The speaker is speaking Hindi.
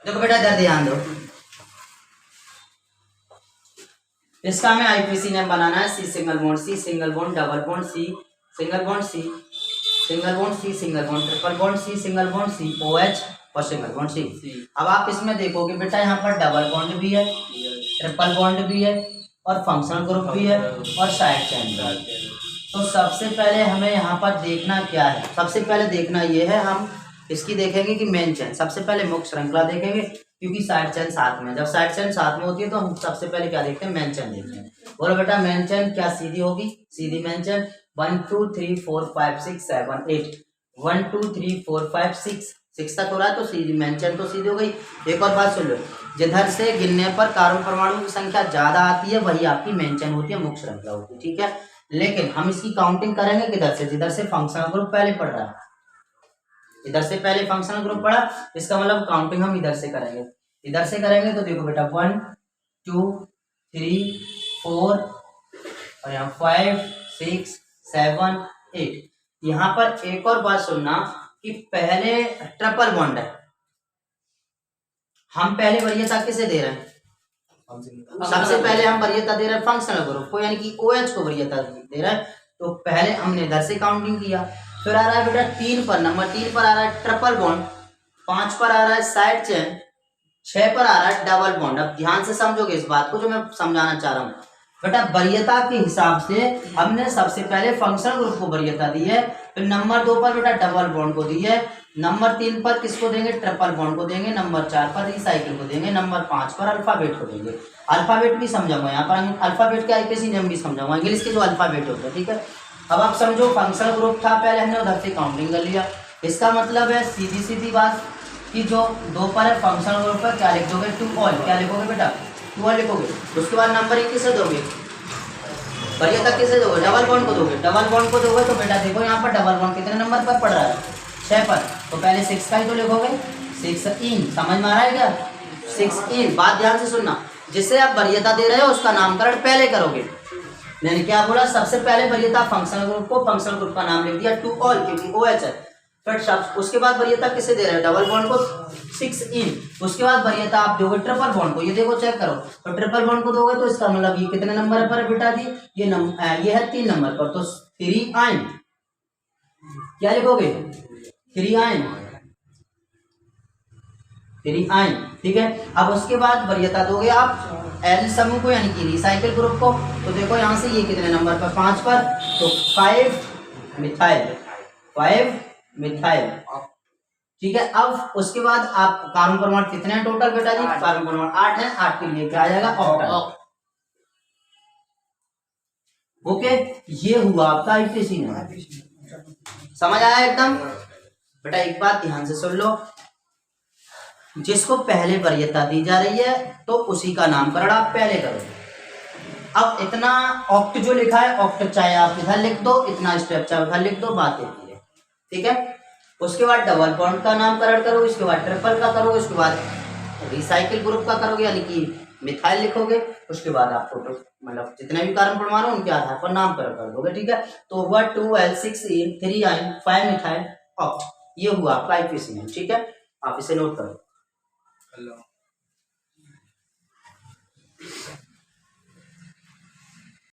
देखो बेटा इधर ध्यान दो, इसका हमें आईपीसी नेम बनाना है। C single bond, C single bond, double bond, C single bond, C single bond, C single bond, triple bond, C single bond, C OH और सिंगल बॉन्ड सी। अब आप इसमें देखोगे बेटा यहाँ पर डबल बॉन्ड भी है, ट्रिपल बॉन्ड भी है और फंक्शनल ग्रुप भी है और साइड चेन भी है। तो सबसे पहले हमें यहाँ पर देखना क्या है, सबसे पहले देखना ये है, हम इसकी देखेंगे कि मेन चेन, सबसे पहले मुख्य श्रृंखला देखेंगे क्योंकि साइड चेन साथ में, जब साइड चेन साथ में होती है तो हम सबसे पहले क्या देखते हैं, मेन चेन देखते हैं। बोलो बेटा मेन चेन क्या सीधी होगी, सीधी मेन चेन 1 2 3 4 5 6 7 8 1 2 3 4 5 6 तक हो रहा है तो सीधी मेन चेन तो सीधी हो गई। एक और बात सुन लो, जिधर से गिनने पर कार्बन परमाणु की संख्या ज्यादा आती है वही आपकी मेन चेन होती है, मुख्य श्रृंखला होती है, ठीक है। लेकिन हम इसकी काउंटिंग करेंगे किधर से, जिधर से फंक्शनल ग्रुप पहले पढ़ रहा है, इधर से पहले फंक्शनल ग्रुप पढ़ा, इसका मतलब काउंटिंग हम इधर से करेंगे। इधर से करेंगे तो देखो बेटा 1 2 3 4 और यहाँ 5 6 7 8। यहाँ पर एक और बात सुनना कि पहले ट्रिपल बॉन्ड है, हम पहले वरीयता किसे दे रहे हैं, सबसे पहले हम वरीयता दे रहे हैं फंक्शनल ग्रुप को, यानी कि OH को वरीयता दे रहे हैं। तो पहले हमने इधर से काउंटिंग किया, फिर आ रहा है बेटा 3 पर, नंबर 3 पर आ रहा है ट्रिपल बॉन्ड, 5 पर आ रहा है साइड चेन, 6 पर आ रहा है डबल बॉन्ड। अब ध्यान से समझोगे इस बात को जो मैं समझाना चाह रहा हूँ बेटा, वरीयता के हिसाब से हमने सबसे पहले फंक्शनल ग्रुप को वरीयता दी है, फिर नंबर 2 पर बेटा डबल बॉन्ड को दी है, नंबर 3 पर किसको देंगे, ट्रिपल बॉन्ड को देंगे, नंबर 4 पर रिसाइकिल को देंगे, नंबर 5 पर अल्फाबेट को देंगे। अल्फाबेट भी समझाऊंगा यहाँ पर, अल्फाबेट के आईपीसी नेम भी समझाऊंगा, इंग्लिश के जो अल्फाबेट होता है, ठीक है। अब आप समझो फंक्शनल ग्रुप था, पहले हमने उधर से काउंटिंग कर लिया, इसका मतलब है सीधी सीधी बात कि जो 2 पर है फंक्शनल ग्रुप पर क्या लिख दोगे, 2 ऑल, क्या लिखोगे बेटा, 2 ऑल लिखोगे। उसके बाद नंबरिंग किसे दोगे, वरीयता किसे दोगे, डबल बॉन्ड को दोगे, डबल बॉन्ड को दोगे तो बेटा देखो यहाँ पर डबल बॉन्ड कितने नंबर पर पड़ रहा है, 6 पर, तो पहले 6 का ही तो लिखोगे, 6 इन, समझ में आ रहा है क्या, 6 इन। बात ध्यान से सुनना, जिससे आप वरीयता दे रहे हो उसका नामकरण पहले करोगे, मैंने क्या बोला, सबसे पहले वरीयता फंक्शनल ग्रुप को, फंक्शनल ग्रुप का नाम लिख दिया 2 ऑल क्योंकि OH है, फिर सब उसके बाद वरीयता किसे दे रहे हैं, डबल बॉन्ड को 6 इन, उसके बाद वरीयता आप दोगे ट्रिपल बॉन्ड को, ये देखो चेक करो, तो ट्रिपल बॉन्ड को दोगे तो इसका मतलब ये कितने नंबर पर है बेटा जी, ये है 3 नंबर पर, तो 3 आइन, क्या लिखोगे 3 आइन, 3 आइन, ठीक है। अब उसके बाद वरीयता दोगे आप एल समूह को यानी कि रिसाइकिल ग्रुप को, तो देखो यहाँ से ये कितने नंबर पर, 5 पर, तो 5 मिथाइल, 5 मिथाइल, ठीक है। अब उसके बाद आप कार्बन परमाणु कितने हैं टोटल बेटा जी, कार्बन परमाणु 8 है, 8 के लिए क्या आ जाएगा, ऑक्टल। ओके, ये हुआ आपका आईपीसी नेम, समझ आया एकदम बेटा। एक बात ध्यान से सुन लो, जिसको पहले वरीयता दी जा रही है तो उसी का नामकरण आप पहले करोगे। अब इतना ऑक्ट जो लिखा है, ऑक्ट चाहे आप इधर लिख दो, इतना स्टेप चाहे उधर लिख दो, बात होती है, ठीक है। उसके बाद डबल बॉन्ड का नामकरण करोगे, उसके बाद ट्रिपल का करोगे, उसके बाद रिसाइकिल ग्रुप का करोगे यानी कि मिथाइल लिखोगे, उसके बाद आप टोटल मतलब जितने भी कार्बन परमाणु उनके आधार पर नामकरण कर दोगे, ठीक है। तो हुआ 2L 6 इन 3 आइन 5 मिथाइल ऑक्ट, ये हुआ आपका आईपीसी नेम, ठीक है। आप इसे नोट करो।